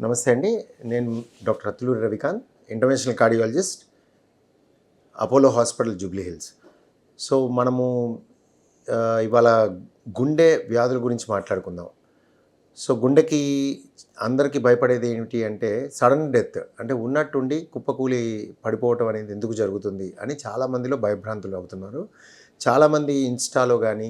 నమస్తే అండి. నేను doctor Attuluri Ravikanth, interventional cardiologist, Apollo hospital, Jubilee Hills. So మనము ఇవాళ గుండె వ్యాధుల గురించి మాట్లాడుకుందాం. సో గుండెకి అందరికీ భయపడేది ఏమిటి అంటే సడన్ డెత్, అంటే ఉన్నట్టుండి కుప్పకూలి పడిపోవటం అనేది ఎందుకు జరుగుతుంది అని చాలామందిలో భయభ్రాంతులు అవుతున్నారు. చాలామంది ఇన్స్టాలో కానీ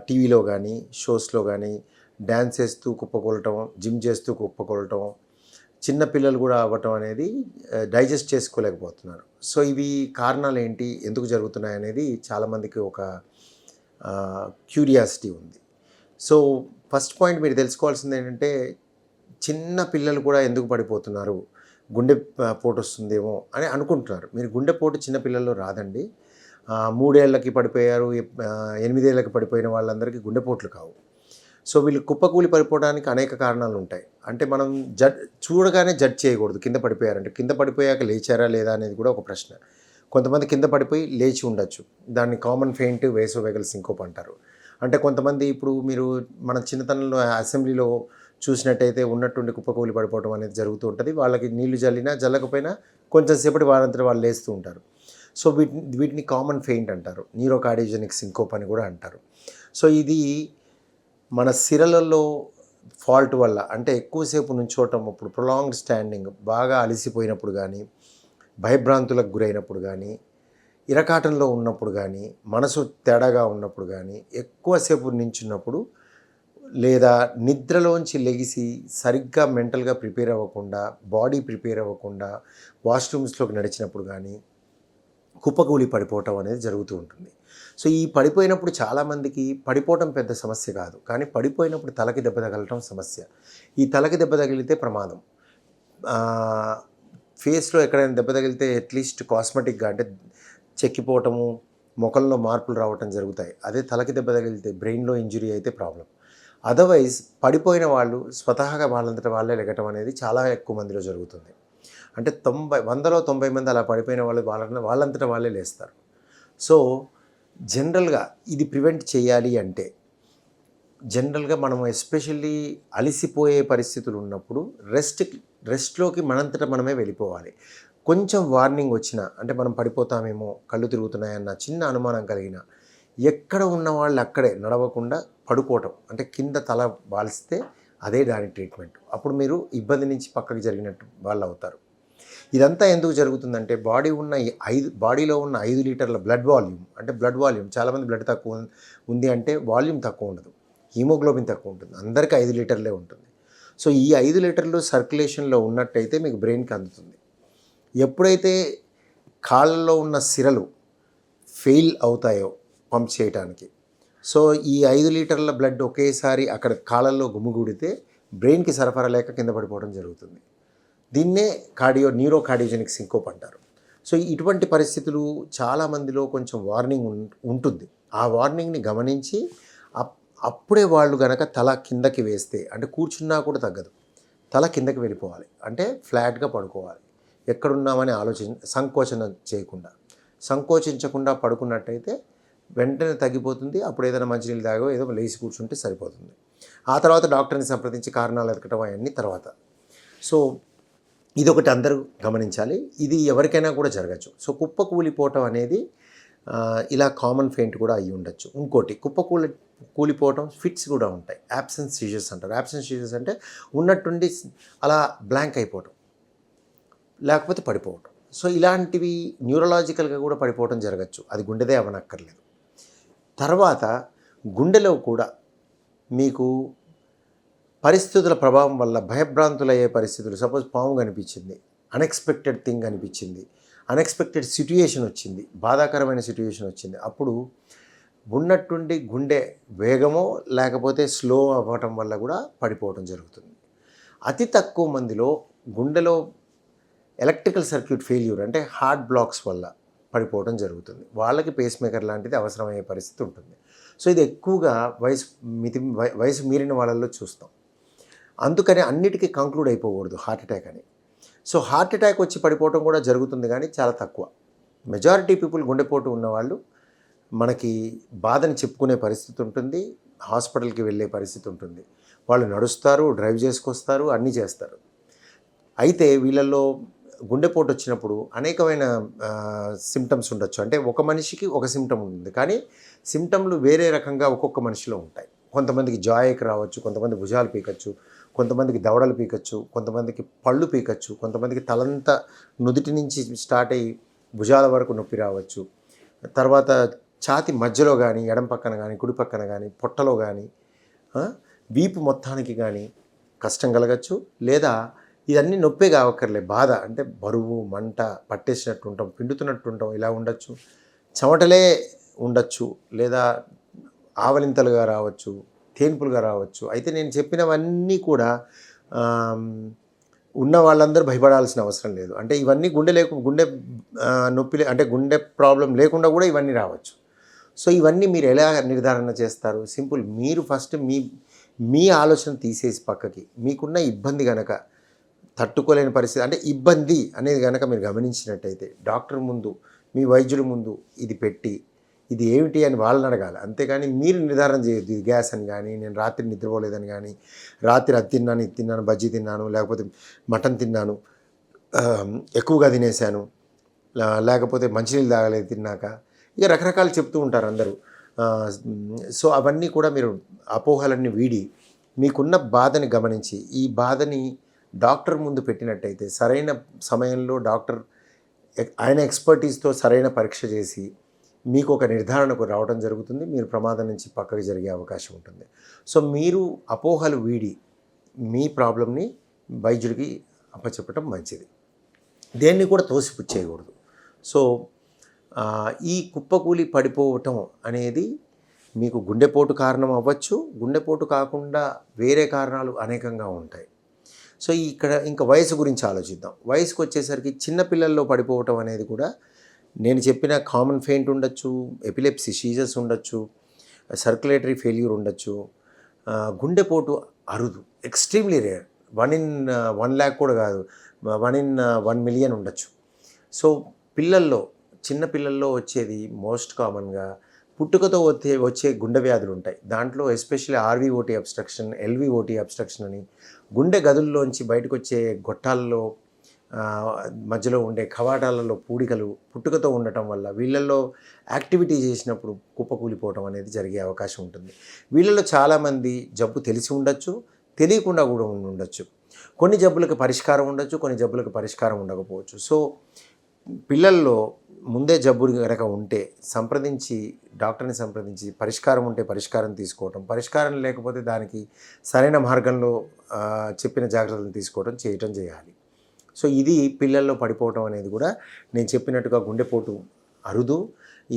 టీవీలో కానీ షోస్లో కానీ డ్యాన్స్ చేస్తూ కుప్పకూలటం, జిమ్ చేస్తూ కుప్పకూలటం, చిన్న పిల్లలు కూడా అవ్వటం అనేది డైజెస్ట్ చేసుకోలేకపోతున్నారు. సో ఇవి కారణాలు ఏంటి, ఎందుకు జరుగుతున్నాయి అనేది చాలామందికి ఒక క్యూరియాసిటీ ఉంది. సో ఫస్ట్ పాయింట్ మీరు తెలుసుకోవాల్సింది ఏంటంటే, చిన్న పిల్లలు కూడా ఎందుకు పడిపోతున్నారు, గుండె పోటు వస్తుందేమో అని అనుకుంటున్నారు. మీరు గుండెపోటు చిన్న పిల్లల్లో రాదండి. 3 ఏళ్ళకి పడిపోయారు, 8 ఏళ్ళకి పడిపోయిన వాళ్ళందరికీ గుండెపోట్లు కావు. సో వీళ్ళు కుప్పకూలి పడిపోవడానికి అనేక కారణాలు ఉంటాయి. అంటే మనం చూడగానే జడ్జ్ చేయకూడదు. కింద పడిపోయారంటే కింద పడిపోయాక లేచారా లేదా అనేది కూడా ఒక ప్రశ్న. కొంతమంది కింద పడిపోయి లేచి ఉండొచ్చు. దాన్ని కామన్ ఫెయింట్, వేసోవేగల్ సింకోప్ అంటారు. అంటే కొంతమంది ఇప్పుడు మీరు మన చిన్నతనంలో అసెంబ్లీలో చూసినట్టయితే ఉన్నట్టుండి కుప్పకూలి పడిపోవడం అనేది జరుగుతూ ఉంటుంది. వాళ్ళకి నీళ్లు జల్లినా జల్లకపోయినా కొంచెం సేపటి వారంతా వాళ్ళు లేస్తూ ఉంటారు. సో వీటిని కామన్ ఫెయింట్ అంటారు. న్యూరోకార్డియోజెనిక్ సింకోప్ అని కూడా అంటారు. సో ఇది మన సిరలలో ఫాల్ట్ వల్ల, అంటే ఎక్కువసేపు నుంచోవటం, అప్పుడు ప్రొలాంగ్డ్ స్టాండింగ్, బాగా అలసిపోయినప్పుడు కానీ, భయభ్రాంతులకు గురైనప్పుడు కానీ, ఇరకాటంలో ఉన్నప్పుడు కానీ, మనసు తేడాగా ఉన్నప్పుడు కానీ, ఎక్కువసేపు నించున్నప్పుడు, లేదా నిద్రలోంచి లెగిసి సరిగ్గా మెంటల్గా ప్రిపేర్ అవ్వకుండా, బాడీ ప్రిపేర్ అవ్వకుండా వాష్రూమ్స్లోకి నడిచినప్పుడు కానీ కుప్పకూలి పడిపోవటం అనేది జరుగుతూ ఉంటుంది. సో ఈ పడిపోయినప్పుడు చాలామందికి పడిపోవటం పెద్ద సమస్య కాదు, కానీ పడిపోయినప్పుడు తలకి దెబ్బ తగలటం సమస్య. ఈ తలకి దెబ్బ తగిలితే ప్రమాదం. ఫేస్లో ఎక్కడైనా దెబ్బ తగిలితే అట్లీస్ట్ కాస్మెటిక్గా, అంటే చెక్కిపోవటము, ముఖంలో మార్పులు రావటం జరుగుతాయి. అదే తలకి దెబ్బ తగిలితే బ్రెయిన్లో ఇంజురీ అయితే ప్రాబ్లం. అదర్వైజ్ పడిపోయిన వాళ్ళు స్వతహాగా వాళ్ళంతటా వాళ్ళే లెగటం అనేది చాలా ఎక్కువ మందిలో జరుగుతుంది. అంటే 100లో 90 మంది అలా పడిపోయిన వాళ్ళు వాళ్ళంతటా వాళ్ళే లేస్తారు. సో జనరల్గా ఇది ప్రివెంట్ చేయాలి అంటే, జనరల్గా మనం ఎస్పెషల్లీ అలసిపోయే పరిస్థితులు ఉన్నప్పుడు రెస్ట్లోకి మనంతటా మనమే వెళ్ళిపోవాలి. కొంచెం వార్నింగ్ వచ్చినా, అంటే మనం పడిపోతామేమో, కళ్ళు తిరుగుతున్నాయన్న చిన్న అనుమానం కలిగిన, ఎక్కడ ఉన్న వాళ్ళు అక్కడే నడవకుండా పడుకోవటం, అంటే కింద తల వాల్స్తే అదే దాని ట్రీట్మెంట్. అప్పుడు మీరు ఇబ్బంది నుంచి పక్కకి జరిగినట్టు వాళ్ళు అవుతారు. ఇదంతా ఎందుకు జరుగుతుందంటే, బాడీలో ఉన్న 5 లీటర్ల బ్లడ్ వాల్యూమ్, చాలామంది బ్లడ్ తక్కువ ఉంది అంటే వాల్యూమ్ తక్కువ ఉండదు, హీమోగ్లోబిన్ తక్కువ ఉంటుంది. అందరికీ 5 లీటర్లే ఉంటుంది. సో ఈ 5 లీటర్లు సర్క్యులేషన్లో ఉన్నట్టయితే మీకు బ్రెయిన్కి అందుతుంది. ఎప్పుడైతే కాళ్ళల్లో ఉన్న సిరలు ఫెయిల్ అవుతాయో పంప్ చేయడానికి, సో ఈ 5 లీటర్ల బ్లడ్ ఒకేసారి అక్కడ కాళ్ళల్లో గుమిగూడితే బ్రెయిన్కి సరఫరా లేక కింద పడిపోవడం జరుగుతుంది. దీన్నే న్యూరోకార్డియోజెనిక్ సింకోప్ అంటారు. సో ఇటువంటి పరిస్థితులు చాలామందిలో కొంచెం వార్నింగ్ ఉంటుంది. ఆ వార్నింగ్ని గమనించి అప్పుడే వాళ్ళు గనక తల కిందకి వేస్తే, అంటే కూర్చున్నా కూడా తగ్గదు, తల కిందకి వెళ్ళిపోవాలి, అంటే ఫ్లాట్గా పడుకోవాలి. ఎక్కడున్నామని సంకోచించకుండా పడుకున్నట్టయితే వెంటనే తగ్గిపోతుంది. అప్పుడు ఏదైనా మంచినీళ్ళు తాగో ఏదో లేచి కూర్చుంటే సరిపోతుంది. ఆ తర్వాత డాక్టర్ని సంప్రదించి కారణాలు ఎతకడం అవన్నీ తర్వాత. సో ఇదొకటి అందరూ గమనించాలి. ఇది ఎవరికైనా కూడా జరగచ్చు. సో కుప్పకూలిపోవటం అనేది ఇలా కామన్ ఫెయింట్ కూడా అయ్యి ఉండొచ్చు. ఇంకోటి, కూలిపోవటం ఫిట్స్ కూడా ఉంటాయి. యాబ్సెన్స్ సీజర్స్ అంటారు. యాబ్సెన్స్ సీజర్స్ అంటే ఉన్నట్టుండి అలా బ్లాంక్ అయిపోవటం, లేకపోతే పడిపోవటం. సో ఇలాంటివి న్యూరలాజికల్గా కూడా పడిపోవటం జరగచ్చు. అది గుండెదే అవనక్కర్లేదు. తర్వాత గుండెలో కూడా మీకు పరిస్థితుల ప్రభావం వల్ల భయభ్రాంతులయ్యే పరిస్థితులు, సపోజ్ పాము కనిపించింది, అన్ఎక్స్పెక్టెడ్ థింగ్ అనిపించింది, అన్ఎక్స్పెక్టెడ్ సిట్యుయేషన్ వచ్చింది, బాధాకరమైన సిట్యుయేషన్ వచ్చింది, అప్పుడు ఉన్నట్టుండి గుండె వేగమో లేకపోతే స్లో అవ్వటం వల్ల కూడా పడిపోవటం జరుగుతుంది. అతి తక్కువ మందిలో గుండెలో ఎలక్ట్రికల్ సర్క్యూట్ ఫెయిల్యూర్, అంటే హార్ట్ బ్లాక్స్ వల్ల పడిపోవడం జరుగుతుంది. వాళ్ళకి పేస్ మేకర్ లాంటిది అవసరమయ్యే పరిస్థితి ఉంటుంది. సో ఇది ఎక్కువగా వయసు మీరిన వాళ్ళల్లో చూస్తాం. అందుకని అన్నిటికీ కంక్లూడ్ అయిపోకూడదు హార్ట్ అటాక్ అని. సో హార్ట్ అటాక్ వచ్చి పడిపోవడం కూడా జరుగుతుంది, కానీ చాలా తక్కువ. మెజారిటీ పీపుల్ గుండెపోటు ఉన్నవాళ్ళు మనకి బాధని చెప్పుకునే పరిస్థితి ఉంటుంది, హాస్పిటల్కి వెళ్ళే పరిస్థితి ఉంటుంది. వాళ్ళు నడుస్తారు, డ్రైవ్ చేసుకొస్తారు, అన్నీ చేస్తారు. అయితే వీళ్ళల్లో గుండెపోటు వచ్చినప్పుడు అనేకమైన సిమ్టమ్స్ ఉండొచ్చు. అంటే ఒక మనిషికి ఒక సిమ్టమ్ ఉంటుంది. కానీ సిమ్టమ్‌లు వేరే రకంగా ఒక్కొక్క మనిషిలో ఉంటాయి. కొంతమందికి జాయేక్ రావచ్చు, కొంతమంది భుజాలు పీకచ్చు, కొంతమందికి దవడలు పీకచ్చు, కొంతమందికి పళ్ళు పీకచ్చు, కొంతమందికి తలంతా నుదిటి నుంచి స్టార్ట్ అయ్యి భుజాల వరకు నొప్పి రావచ్చు. తర్వాత ఛాతీ మధ్యలో గానీ, ఎడమ పక్కన గానీ, కుడి పక్కన గానీ, పొట్టలో గానీ, వీపు మొత్తానికి గానీ కష్టం కలగచ్చు. లేదా ఇదన్నీ నొప్పే కావక్కర్లే, బాధ అంటే బరువు, మంట, పట్టేసినట్టు ఉంటాం, పిండుతున్నట్టు ఉంటాం, ఇలా ఉండొచ్చు. చెమటలే ఉండొచ్చు, లేదా ఆవలింతలుగా రావచ్చు, తేన్పులుగా రావచ్చు. అయితే నేను చెప్పినవన్నీ కూడా ఉన్న వాళ్ళందరూ భయపడాల్సిన అవసరం లేదు. అంటే ఇవన్నీ గుండె నొప్పి అంటే గుండె ప్రాబ్లం లేకుండా కూడా ఇవన్నీ రావచ్చు. సో ఇవన్నీ మీరు ఎలా నిర్ధారణ చేస్తారు? సింపుల్, మీరు ఫస్ట్ మీ ఆలోచన తీసేసి పక్కకి, మీకున్న ఇబ్బంది గనక తట్టుకోలేని పరిస్థితి, అంటే ఇబ్బంది అనేది కనుక మీరు గమనించినట్టయితే డాక్టర్ ముందు, మీ వైద్యుడి ముందు ఇది పెట్టి ఇది ఏమిటి అని వాళ్ళని అడగాలి. అంతేగాని మీరు నిర్ధారణ చేయొద్దు. ఇది గ్యాస్ అని కానీ, నేను రాత్రి నిద్రపోలేదని కానీ, రాత్రి అది తిన్నాను, ఇది తిన్నాను, బజ్జీ తిన్నాను, లేకపోతే మటన్ తిన్నాను, ఎక్కువగా తినేశాను, లేకపోతే మంచినీళ్ళు తాగలేదు తిన్నాక, ఇక రకరకాలు చెప్తూ ఉంటారు అందరూ. సో అవన్నీ కూడా మీరు అపోహలన్నీ వీడి మీకున్న బాధని గమనించి ఈ బాధని డాక్టర్ ముందు పెట్టినట్టయితే సరైన సమయంలో డాక్టర్ ఆయన ఎక్స్పర్టీస్తో సరైన పరీక్ష చేసి మీకు ఒక నిర్ధారణకు రావడం జరుగుతుంది. మీరు ప్రమాదం నుంచి పక్కకి జరిగే అవకాశం ఉంటుంది. సో మీరు అపోహలు వీడి మీ ప్రాబ్లమ్ని వైద్యుడికి అప్పచెప్పటం మంచిది. దేన్ని కూడా తోసిపుచ్చేయకూడదు. సో ఈ కుప్పకూలి పడిపోవటం అనేది మీకు గుండెపోటు కారణం అవ్వచ్చు, గుండెపోటు కాకుండా వేరే కారణాలు అనేకంగా ఉంటాయి. సో ఇక్కడ ఇంకా వయసు గురించి ఆలోచిద్దాం. వయసుకు వచ్చేసరికి చిన్నపిల్లల్లో పడిపోవటం అనేది కూడా నేను చెప్పిన కామన్ ఫెయింట్ ఉండొచ్చు, ఎపిలెప్సీ సీజర్స్ ఉండొచ్చు, సర్క్యులేటరీ ఫెయిల్యూర్ ఉండొచ్చు. గుండెపోటు అరుదు, ఎక్స్ట్రీమ్లీ రేర్. 1 in 1 lakh కూడా కాదు, 1 in 1 million ఉండొచ్చు. సో పిల్లల్లో, చిన్న పిల్లల్లో వచ్చేది మోస్ట్ కామన్గా పుట్టుకతో వచ్చే గుండె వ్యాధులు ఉంటాయి. దాంట్లో ఎస్పెషల్లీ ఆర్వీఓటీ అబ్స్ట్రక్షన్, ఎల్వీఓటీ అబ్స్ట్రక్షన్ అని గుండె గదుల్లోంచి బయటకు వచ్చే గొట్టాల్లో మధ్యలో ఉండే కవాటాలలో పూడికలు పుట్టుకతో ఉండటం వల్ల వీళ్ళల్లో యాక్టివిటీ చేసినప్పుడు కుప్పకూలిపోవటం అనేది జరిగే అవకాశం ఉంటుంది. వీళ్ళలో చాలామంది జబ్బు తెలిసి ఉండొచ్చు, తెలియకుండా కూడా ఉండొచ్చు. కొన్ని జబ్బులకు పరిష్కారం ఉండొచ్చు, కొన్ని జబ్బులకు పరిష్కారం ఉండకపోవచ్చు. సో పిల్లల్లో ముందే జబ్బు కనుక ఉంటే డాక్టర్ని సంప్రదించి పరిష్కారం ఉంటే పరిష్కారం తీసుకోవటం, పరిష్కారం లేకపోతే దానికి సరైన మార్గంలో చెప్పిన జాగ్రత్తలు తీసుకోవడం చేయాలి. సో ఇది పిల్లల్లో పడిపోవటం అనేది కూడా నేను చెప్పినట్టుగా గుండెపోటు అరుదు.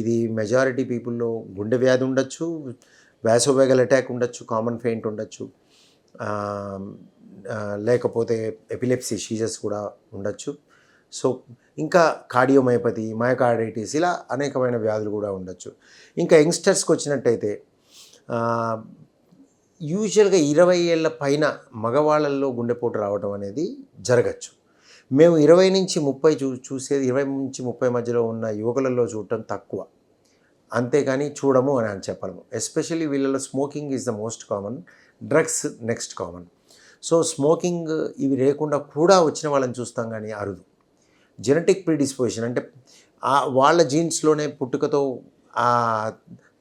ఇది మెజారిటీ పీపుల్లో గుండె వ్యాధి ఉండొచ్చు, వాసోవేగల్ అటాక్ ఉండొచ్చు, కామన్ ఫెయింట్ ఉండొచ్చు, లేకపోతే ఎపిలెప్సీ సీజర్స్ కూడా ఉండొచ్చు. సో ఇంకా కార్డియోమయోపతి, మయోకార్డైటిస్, ఇలా అనేకమైన వ్యాధులు కూడా ఉండొచ్చు. ఇంకా యంగ్స్టర్స్కి వచ్చినట్టయితే యూజువల్గా 20 ఏళ్ళ పైన మగవాళ్ళల్లో గుండెపోటు రావడం అనేది జరగచ్చు. మేము 20 నుంచి 30 చూసేది 20 నుంచి 30 మధ్యలో ఉన్న యువకులలో చూడటం తక్కువ, అంతేగాని చూడము అని చెప్పలేము. ఎస్పెషల్లీ వీళ్ళలో smoking is the most common, drugs next common. So smoking ఇవి లేకుండా కూడా వచ్చిన వాళ్ళని చూస్తాం, కానీ అరుదు. జెనెటిక్ ప్రీడిస్పోజిషన్ అంటే వాళ్ళ జీన్స్లోనే పుట్టుకతో ఆ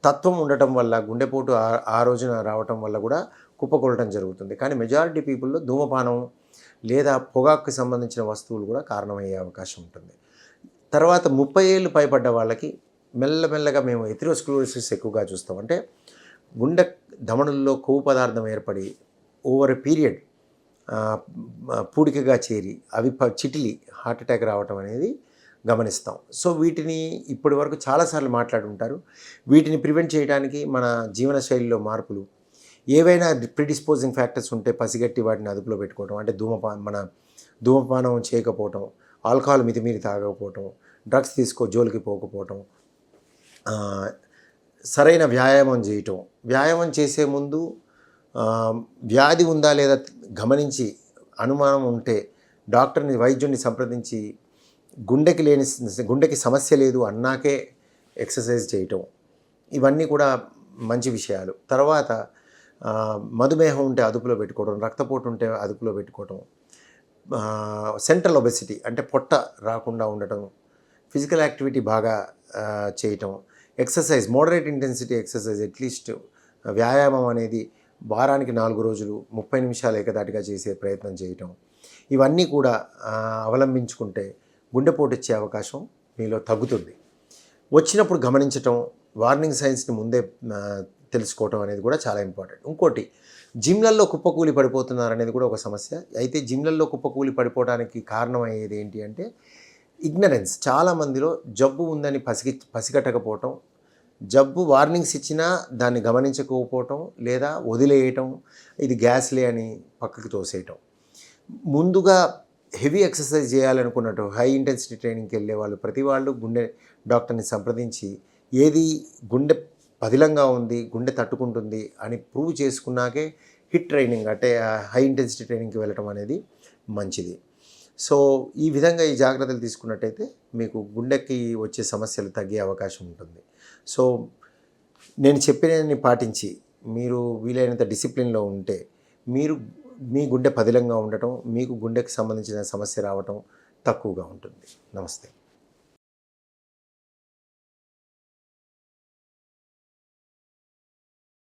తత్వం ఉండటం వల్ల గుండెపోటు ఆ రోజున రావటం వల్ల కూడా కుప్పకొలటం జరుగుతుంది. కానీ మెజారిటీ పీపుల్లో ధూమపానం లేదా పొగాకుకి సంబంధించిన వస్తువులు కూడా కారణమయ్యే అవకాశం ఉంటుంది. తర్వాత 30 ఏళ్ళు పైబడ్డ వాళ్ళకి మెల్లమెల్లగా మేము ఎథెరోస్క్లెరోసిస్ ఎక్కువగా చూస్తాం. అంటే గుండె ధమనుల్లో కొవ్వు పదార్థం ఏర్పడి ఓవర్ ఎ పీరియడ్ పూడికగా చేరి అవి చిటిలి హార్ట్ అటాక్ రావటం అనేది గమనిస్తాం. సో వీటిని ఇప్పటి వరకు చాలాసార్లు మాట్లాడుంటారు. వీటిని ప్రివెంట్ చేయడానికి మన జీవనశైలిలో మార్పులు, ఏవైనా ప్రిడిస్పోజింగ్ ఫ్యాక్టర్స్ ఉంటే పసిగట్టి వాటిని అదుపులో పెట్టుకోవడం, అంటే ధూమపానం చేయకపోవటం, ఆల్కహాల్ మితిమీరి తాగకపోవటం, డ్రగ్స్ జోలికి పోకపోవటం, సరైన వ్యాయామం చేయటం. వ్యాయామం చేసే ముందు వ్యాధి ఉందా లేదా గమనించి అనుమానం ఉంటే వైద్యుడిని సంప్రదించి గుండెకి సమస్య లేదు అన్నాకే ఎక్సర్సైజ్ చేయటం, ఇవన్నీ కూడా మంచి విషయాలు. తర్వాత మధుమేహం ఉంటే అదుపులో పెట్టుకోవడం, రక్తపోటు ఉంటే అదుపులో పెట్టుకోవటం, సెంట్రల్ ఒబెసిటీ అంటే పొట్ట రాకుండా ఉండటం, ఫిజికల్ యాక్టివిటీ బాగా చేయటం, exercise moderate intensity exercise at least వ్యాయామం అనేది వారానికి 4 రోజులు 30 నిమిషాలు ఏకధాటిగా చేసే ప్రయత్నం చేయటం, ఇవన్నీ కూడా అవలంబించుకుంటే గుండెపోటు వచ్చే అవకాశం మీలో తగ్గుతుంది. వచ్చినప్పుడు గమనించటం, వార్నింగ్ సైన్స్ని ముందే తెలుసుకోవటం అనేది కూడా చాలా ఇంపార్టెంట్. ఇంకోటి, జిమ్లల్లో కుప్పకూలి పడిపోతున్నారు అనేది కూడా ఒక సమస్య. అయితే జిమ్లల్లో కుప్పకూలి పడిపోవడానికి కారణమయ్యేది ఏంటి అంటే ఇగ్నరెన్స్. చాలామందిలో జబ్బు ఉందని పసిగట్టకపోవటం, జబ్బు వార్నింగ్స్ ఇచ్చినా దాన్ని గమనించకపోవటం, లేదా వదిలేయటం, ఇది గ్యాస్లే అని పక్కకి తోసేయటం. ముందుగా హెవీ ఎక్సర్సైజ్ చేయాలనుకున్నట్టు హై ఇంటెన్సిటీ ట్రైనింగ్కి వెళ్ళే వాళ్ళు ప్రతి వాళ్ళు గుండె డాక్టర్ని సంప్రదించి ఏది గుండె పదిలంగా ఉంది, గుండె తట్టుకుంటుంది అని ప్రూవ్ చేసుకున్నాకే హిట్ ట్రైనింగ్ అంటే హై ఇంటెన్సిటీ ట్రైనింగ్కి వెళ్ళటం అనేది మంచిది. సో ఈ విధంగా ఈ జాగ్రత్తలు తీసుకున్నట్టయితే మీకు గుండెకి వచ్చే సమస్యలు తగ్గే అవకాశం ఉంటుంది. సో నేను చెప్పినన్ని పాటించి మీరు వీలైనంత డిసిప్లిన్లో ఉంటే మీరు మీ గుండె పదిలంగా ఉండటం, మీకు గుండెకి సంబంధించిన సమస్య రావటం తక్కువగా ఉంటుంది. నమస్తే.